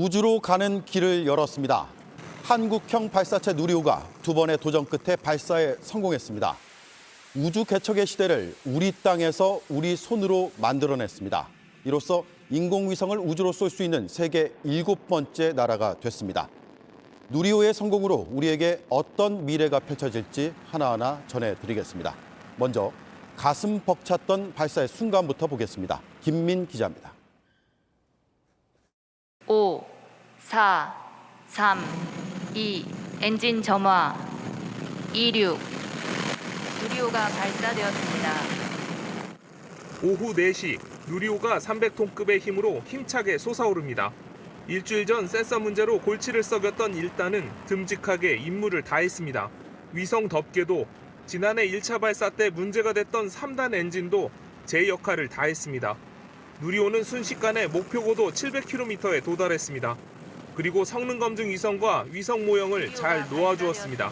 우주로 가는 길을 열었습니다. 한국형 발사체 누리호가 두 번의 도전 끝에 발사에 성공했습니다. 우주 개척의 시대를 우리 땅에서 우리 손으로 만들어냈습니다. 이로써 인공위성을 우주로 쏠 수 있는 세계 7번째 나라가 됐습니다. 누리호의 성공으로 우리에게 어떤 미래가 펼쳐질지 하나하나 전해드리겠습니다. 먼저 가슴 벅찼던 발사의 순간부터 보겠습니다. 김민 기자입니다. 5, 4, 3, 2, 엔진 점화, 26. 누리호가 발사되었습니다. 오후 4시, 누리호가 300톤급의 힘으로 힘차게 솟아오릅니다. 일주일 전 센서 문제로 골치를 썩였던 1단은 듬직하게 임무를 다했습니다. 위성답게도 지난해 1차 발사 때 문제가 됐던 3단 엔진도 제 역할을 다했습니다. 누리호는 순식간에 목표 고도 700km에 도달했습니다. 그리고 성능 검증 위성과 위성 모형을 잘 놓아주었습니다.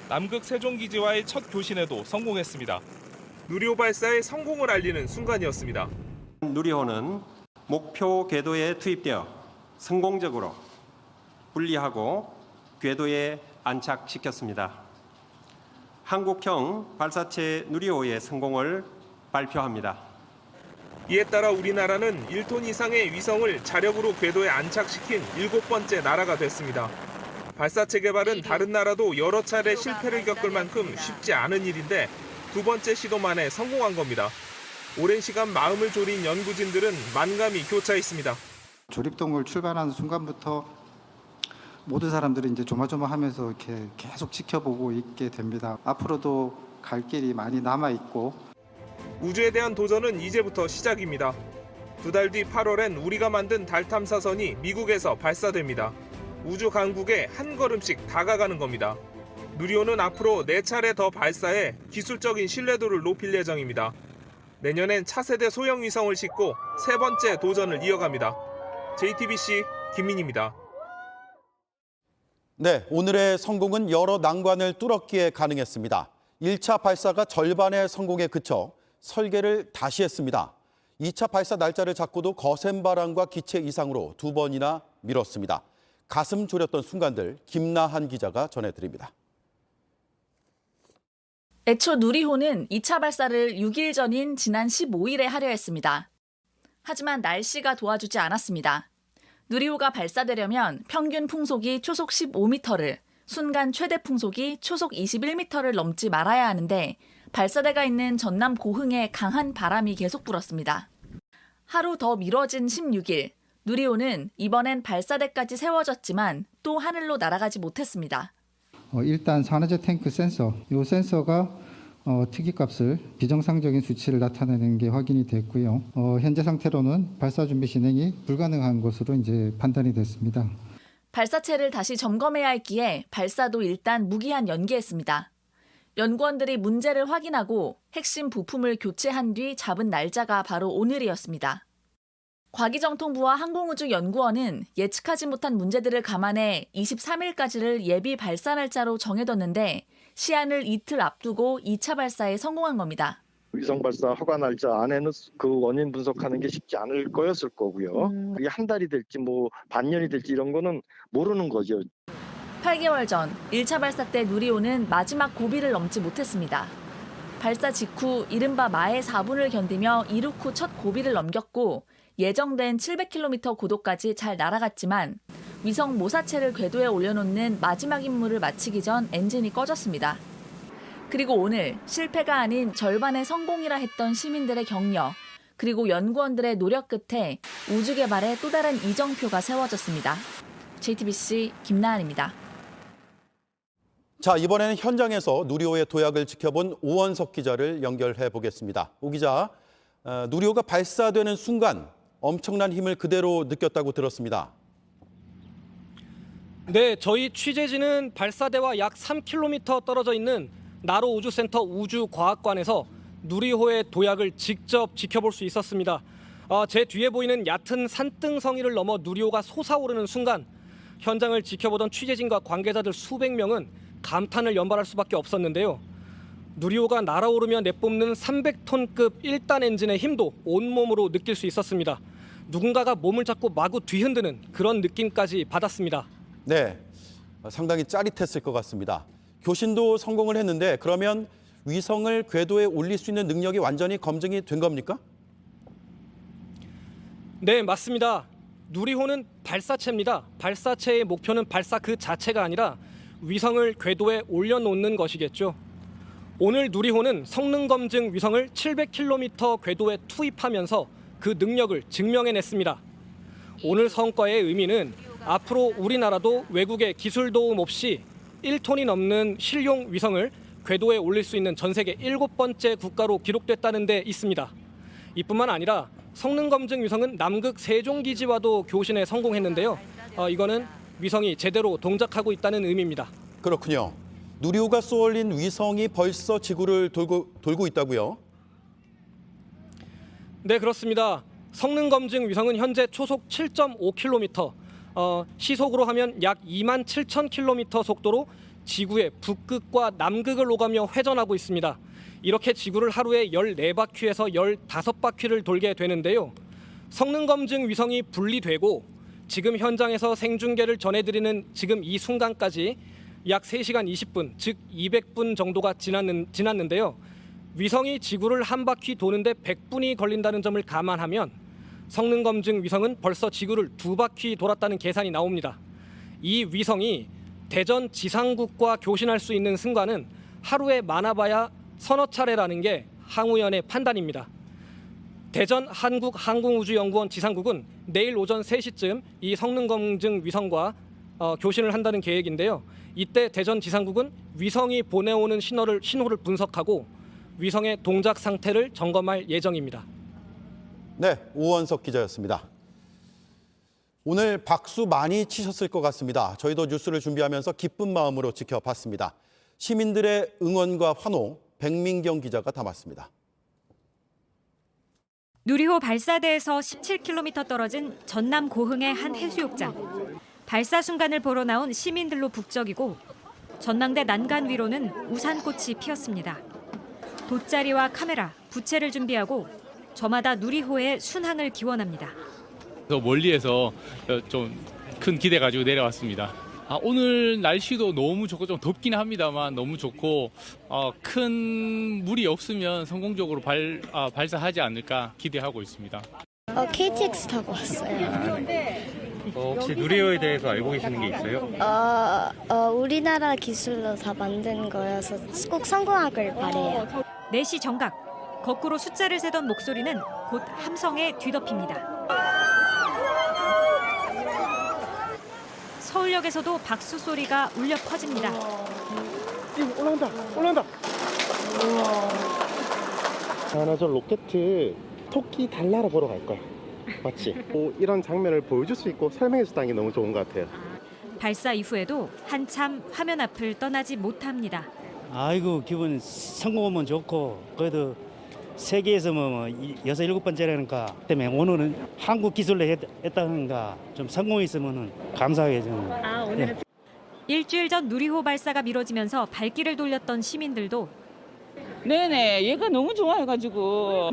남극 세종기지와의 첫 교신에도 성공했습니다. 누리호 발사의 성공을 알리는 순간이었습니다. 누리호는 목표 궤도에 투입되어 성공적으로 분리하고 궤도에 안착시켰습니다. 한국형 발사체 누리호의 성공을 발표합니다. 이에 따라 우리나라는 1톤 이상의 위성을 자력으로 궤도에 안착시킨 7번째 나라가 됐습니다. 발사체 개발은 다른 나라도 여러 차례 실패를 겪을 만큼 쉽지 않은 일인데 두 번째 시도 만에 성공한 겁니다. 오랜 시간 마음을 졸인 연구진들은 만감이 교차 있습니다. 조립동을 출발하는 순간부터 모든 사람들이 이제 조마조마하면서 이렇게 계속 지켜보고 있게 됩니다. 앞으로도 갈 길이 많이 남아 있고. 우주에 대한 도전은 이제부터 시작입니다. 두 달 뒤 8월엔 우리가 만든 달 탐사선이 미국에서 발사됩니다. 우주 강국에 한 걸음씩 다가가는 겁니다. 누리호는 앞으로 4차례 더 발사해 기술적인 신뢰도를 높일 예정입니다. 내년엔 차세대 소형 위성을 싣고 세 번째 도전을 이어갑니다. JTBC 김민희입니다. 네, 오늘의 성공은 여러 난관을 뚫었기에 가능했습니다. 1차 발사가 절반의 성공에 그쳐 설계를 다시 했습니다. 2차 발사 날짜를 잡고도 거센 바람과 기체 이상으로 두 번이나 미뤘습니다. 가슴 졸였던 순간들 김나한 기자가 전해드립니다. 애초 누리호는 2차 발사를 6일 전인 지난 15일에 하려 했습니다. 하지만 날씨가 도와주지 않았습니다. 누리호가 발사되려면 평균 풍속이 초속 15m를, 순간 최대 풍속이 초속 21m를 넘지 말아야 하는데 발사대가 있는 전남 고흥에 강한 바람이 계속 불었습니다. 하루 더 미뤄진 16일, 누리호는 이번엔 발사대까지 세워졌지만 또 하늘로 날아가지 못했습니다. 일단 산화제 탱크 센서, 이 센서가 특이값을 비정상적인 수치를 나타내는 게 확인이 됐고요. 현재 상태로는 발사 준비 진행이 불가능한 것으로 이제 판단이 됐습니다. 발사체를 다시 점검해야 했기에 발사도 일단 무기한 연기했습니다. 연구원들이 문제를 확인하고 핵심 부품을 교체한 뒤 잡은 날짜가 바로 오늘이었습니다. 과기정통부와 항공우주연구원은 예측하지 못한 문제들을 감안해 23일까지를 예비 발사 날짜로 정해뒀는데 시한을 이틀 앞두고 2차 발사에 성공한 겁니다. 위성 발사 허가 날짜 안에는 그 원인 분석하는 게 쉽지 않을 거였을 거고요. 그게 한 달이 될지 뭐 반년이 될지 이런 거는 모르는 거죠. 8개월 전 1차 발사 때 누리호는 마지막 고비를 넘지 못했습니다. 발사 직후 이른바 마의 4분을 견디며 이륙 후 첫 고비를 넘겼고 예정된 700km 고도까지 잘 날아갔지만 위성 모사체를 궤도에 올려놓는 마지막 임무를 마치기 전 엔진이 꺼졌습니다. 그리고 오늘 실패가 아닌 절반의 성공이라 했던 시민들의 격려, 그리고 연구원들의 노력 끝에 우주 개발에 또 다른 이정표가 세워졌습니다. JTBC 김나한입니다. 자, 이번에는 현장에서 누리호의 도약을 지켜본 오원석 기자를 연결해 보겠습니다. 오 기자, 누리호가 발사되는 순간 엄청난 힘을 그대로 느꼈다고 들었습니다. 네, 저희 취재진은 발사대와 약 3km 떨어져 있는 나로 우주센터 우주과학관에서 누리호의 도약을 직접 지켜볼 수 있었습니다. 제 뒤에 보이는 얕은 산등성이를 넘어 누리호가 솟아오르는 순간 현장을 지켜보던 취재진과 관계자들 수백 명은 감탄을 연발할 수밖에 없었는데요. 누리호가 날아오르며 내뿜는 300톤급 1단 엔진의 힘도 온몸으로 느낄 수 있었습니다. 누군가가 몸을 잡고 마구 뒤흔드는 그런 느낌까지 받았습니다. 네, 상당히 짜릿했을 것 같습니다. 교신도 성공을 했는데 그러면 위성을 궤도에 올릴 수 있는 능력이 완전히 검증이 된 겁니까? 네, 맞습니다. 누리호는 발사체입니다. 발사체의 목표는 발사 그 자체가 아니라 위성을 궤도에 올려놓는 것이겠죠. 오늘 누리호는 성능 검증 위성을 700km 궤도에 투입하면서 그 능력을 증명해냈습니다. 오늘 성과의 의미는 앞으로 우리나라도 외국의 기술 도움 없이 1톤이 넘는 실용 위성을 궤도에 올릴 수 있는 전 세계 7번째 국가로 기록됐다는 데 있습니다. 이뿐만 아니라 성능 검증 위성은 남극 세종기지와도 교신에 성공했는데요. 이거는 위성이 제대로 동작하고 있다는 의미입니다. 그렇군요. 누리호가 쏘아올린 위성이 벌써 지구를 돌고 있다고요? 네, 그렇습니다. 성능 검증 위성은 현재 초속 7.5km, 시속으로 하면 약 27,000km 속도로 지구의 북극과 남극을 오가며 회전하고 있습니다. 이렇게 지구를 하루에 14바퀴에서 15바퀴를 돌게 되는데요. 성능 검증 위성이 분리되고 지금 현장에서 생중계를 전해드리는 지금 이 순간까지 약 3시간 20분, 즉 200분 정도가 지났는데요. 위성이 지구를 한 바퀴 도는데 100분이 걸린다는 점을 감안하면 성능 검증 위성은 벌써 지구를 2바퀴 돌았다는 계산이 나옵니다. 이 위성이 대전 지상국과 교신할 수 있는 순간은 하루에 많아봐야 서너 차례라는 게 항우연의 판단입니다. 대전 한국항공우주연구원 지상국은 내일 오전 3시쯤 이 성능 검증 위성과 교신을 한다는 계획인데요. 이때 대전 지상국은 위성이 보내오는 신호를 분석하고 위성의 동작 상태를 점검할 예정입니다. 네, 오원석 기자였습니다. 오늘 박수 많이 치셨을 것 같습니다. 저희도 뉴스를 준비하면서 기쁜 마음으로 지켜봤습니다. 시민들의 응원과 환호, 백민경 기자가 담았습니다. 누리호 발사대에서 17km 떨어진 전남 고흥의 한 해수욕장. 발사 순간을 보러 나온 시민들로 북적이고 전망대 난간 위로는 우산꽃이 피었습니다. 돗자리와 카메라, 부채를 준비하고 저마다 누리호의 순항을 기원합니다. 멀리에서 좀 큰 기대 가지고 내려왔습니다. 오늘 날씨도 너무 좋고 좀 덥긴 합니다만 너무 좋고 큰 무리 없으면 성공적으로 발사하지 않을까 기대하고 있습니다. KTX 타고 왔어요. 혹시 누리호에 대해서 알고 계시는 게 있어요? 우리나라 기술로 다 만든 거여서 꼭 성공하길 바래요. 4시 정각, 거꾸로 숫자를 세던 목소리는 곧 함성에 뒤덮입니다. 서울역에서도 박수 소리가 울려 퍼집니다. 올라온다. 나 저 로켓 토끼 달나라 보러 갈 거야. 맞지? 이런 장면을 보여줄 수 있고 설명해 준다는 게 너무 좋은 것 같아요. 발사 이후에도 한참 화면 앞을 떠나지 못합니다. 아이고 기분 성공하면 좋고 그래도 세계에서 뭐 6, 7번째라니까 때문에 오늘은 한국 기술로 했다는가 좀 성공했으면 감사하게 저는. 오늘은 일주일 전 누리호 발사가 미뤄지면서 발길을 돌렸던 시민들도 네네, 얘가 너무 좋아해가지고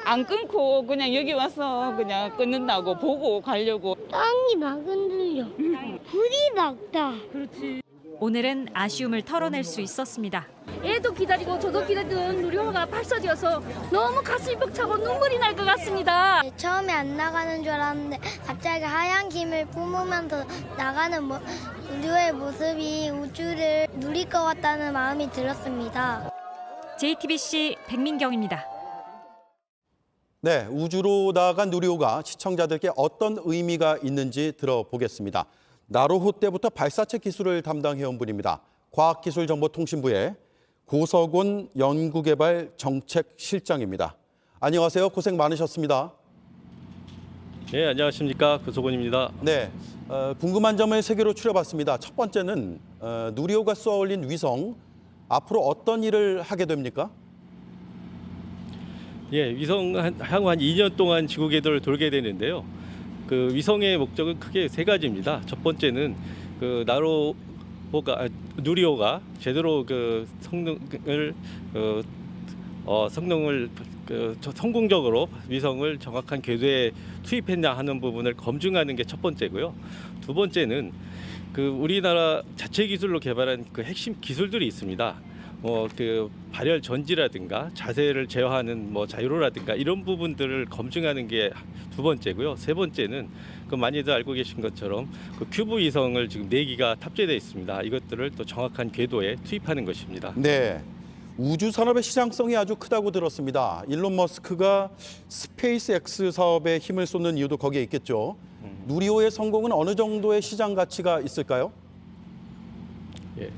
안 끊고 그냥 여기 와서 그냥 끊는다고 보고 가려고. 땅이 막 흔들려. 불이 막다. 그렇지. 오늘은 아쉬움을 털어낼 수 있었습니다. 애도 기다리고 저도 기다리던 누리호가 발사되어서 너무 가슴이 벅차고 눈물이 날 것 같습니다. 처음에 안 나가는 줄 알았는데 갑자기 하얀 김을 뿜으면서 나가는 우리의 모습이 우주를 누릴 것 같다는 마음이 들었습니다. JTBC 백민경입니다. 네, 우주로 나간 누리호가 시청자들께 어떤 의미가 있는지 들어보겠습니다. 나로호 때부터 발사체 기술을 담당해온 분입니다. 과학기술정보통신부의 고석원 연구개발 정책실장입니다. 안녕하세요. 고생 많으셨습니다. 네, 안녕하십니까. 고석원입니다. 네, 궁금한 점을 3개로 추려봤습니다. 첫 번째는 누리호가 쏘아올린 위성, 앞으로 어떤 일을 하게 됩니까? 예, 위성 향후 한 2년 동안 지구 궤도를 돌게 되는데요. 그 위성의 목적은 크게 3가지입니다. 첫 번째는 그 누리호가 제대로 그 성능을 성공적으로 위성을 정확한 궤도에 투입했냐 하는 부분을 검증하는 게 첫 번째고요. 두 번째는 우리나라 자체 기술로 개발한 핵심 기술들이 있습니다. 발열 전지라든가 자세를 제어하는 자유로라든가 이런 부분들을 검증하는 게 두 번째고요. 세 번째는 많이들 알고 계신 것처럼 큐브 위성을 지금 4기가 탑재되어 있습니다. 이것들을 또 정확한 궤도에 투입하는 것입니다. 네. 우주 산업의 시장성이 아주 크다고 들었습니다. 일론 머스크가 스페이스X 사업에 힘을 쏟는 이유도 거기에 있겠죠. 누리호의 성공은 어느 정도의 시장 가치가 있을까요? 예.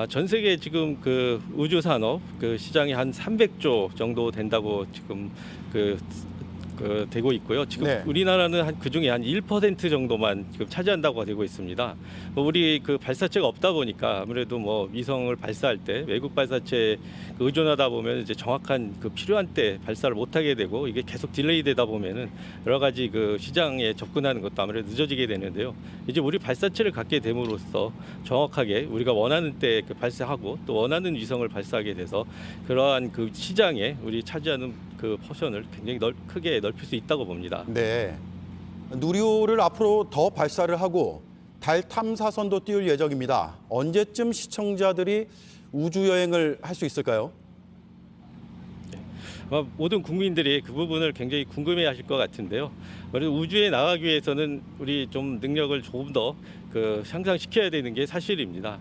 전 세계 지금 우주 산업 시장이 한 300조 정도 된다고 지금 되고 있고요. 지금 네. 우리나라는 그중에 한 1% 정도만 지금 차지한다고 되고 있습니다. 우리 발사체가 없다 보니까 아무래도 위성을 발사할 때 외국 발사체에 의존하다 보면 이제 정확한 필요한 때 발사를 못하게 되고 이게 계속 딜레이 되다 보면은 여러 가지 시장에 접근하는 것도 아무래도 늦어지게 되는데요. 이제 우리 발사체를 갖게 됨으로써 정확하게 우리가 원하는 때 발사하고 또 원하는 위성을 발사하게 돼서 그러한 시장에 우리 차지하는 포션을 굉장히 크게 넓힐 수 있다고 봅니다. 네. 누리호를 앞으로 더 발사를 하고 달 탐사선도 띄울 예정입니다. 언제쯤 시청자들이 우주 여행을 할 수 있을까요? 모든 국민들이 그 부분을 굉장히 궁금해하실 것 같은데요. 그래서 우주에 나가기 위해서는 우리 좀 능력을 조금 더 향상시켜야 되는 게 사실입니다.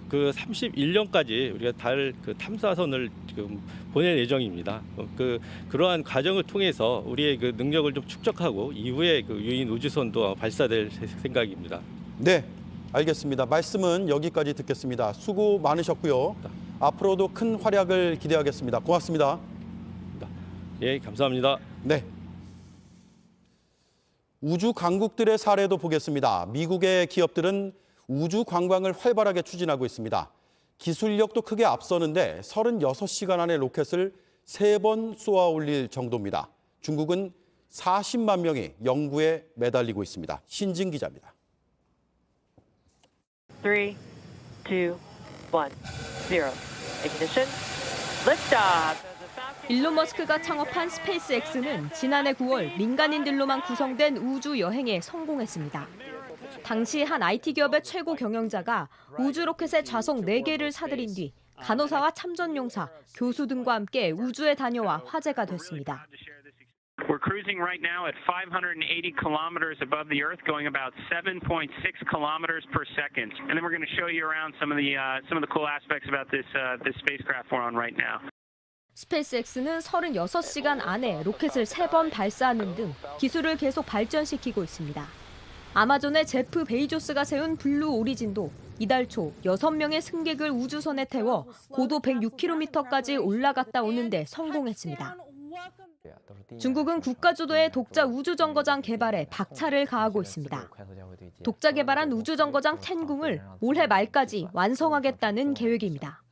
31년까지 우리가 달 탐사선을 지금 보낼 예정입니다. 그러한 과정을 통해서 우리의 능력을 좀 축적하고 이후에 유인 우주선도 발사될 생각입니다. 네, 알겠습니다. 말씀은 여기까지 듣겠습니다. 수고 많으셨고요. 앞으로도 큰 활약을 기대하겠습니다. 고맙습니다. 예, 감사합니다. 네. 우주 강국들의 사례도 보겠습니다. 미국의 기업들은 우주 관광을 활발하게 추진하고 있습니다. 기술력도 크게 앞서는데 36시간 안에 로켓을 3번 쏘아 올릴 정도입니다. 중국은 40만 명이 연구에 매달리고 있습니다. 신진 기자입니다. 3, 2, 1, 0. Ignition. Liftoff. 일론 머스크가 창업한 스페이스X는 지난해 9월 민간인들로만 구성된 우주 여행에 성공했습니다. 당시 한 IT 기업의 최고 경영자가 우주 로켓의 좌석 4개를 사들인 뒤 간호사와 참전용사, 교수 등과 함께 우주에 다녀와 화제가 됐습니다. We're cruising right now at 580 kilometers above the Earth, going about 7.6 kilometers per second. And then we're going to show you around some of the cool aspects about this spacecraft we're on right now. 스페이스X는 36시간 안에 로켓을 3번 발사하는 등 기술을 계속 발전시키고 있습니다. 아마존의 제프 베이조스가 세운 블루 오리진도 이달 초 6명의 승객을 우주선에 태워 고도 106km까지 올라갔다 오는데 성공했습니다. 중국은 국가 주도의 독자 우주정거장 개발에 박차를 가하고 있습니다. 독자 개발한 우주정거장 텐궁을 올해 말까지 완성하겠다는 계획입니다.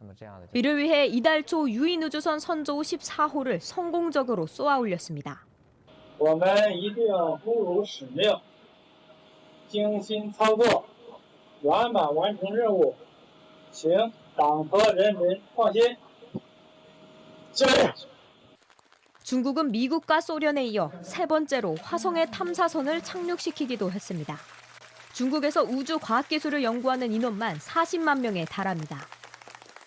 이를 위해 이달 초 유인 우주선 선조 14호를 성공적으로 쏘아 올렸습니다. 我们一定不辱使命，精心操作，圆满完成任务，请党和人民放心。加油！ 중국은 미국과 소련에 이어 3번째로 화성에 탐사선을 착륙시키기도 했습니다. 중국에서 우주 과학기술을 연구하는 인원만 40만 명에 달합니다.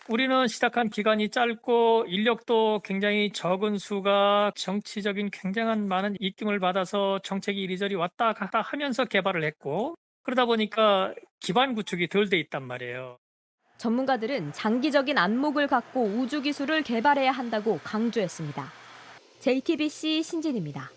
우리는 시작한 기간이 짧고 인력도 굉장히 적은 수가 정치적인 굉장한 많은 입김을 받아서 정책이 이리저리 왔다 갔다 하면서 개발을 했고 그러다 보니까 기반 구축이 덜 돼 있단 말이에요. 전문가들은 장기적인 안목을 갖고 우주 기술을 개발해야 한다고 강조했습니다. JTBC 신진입니다.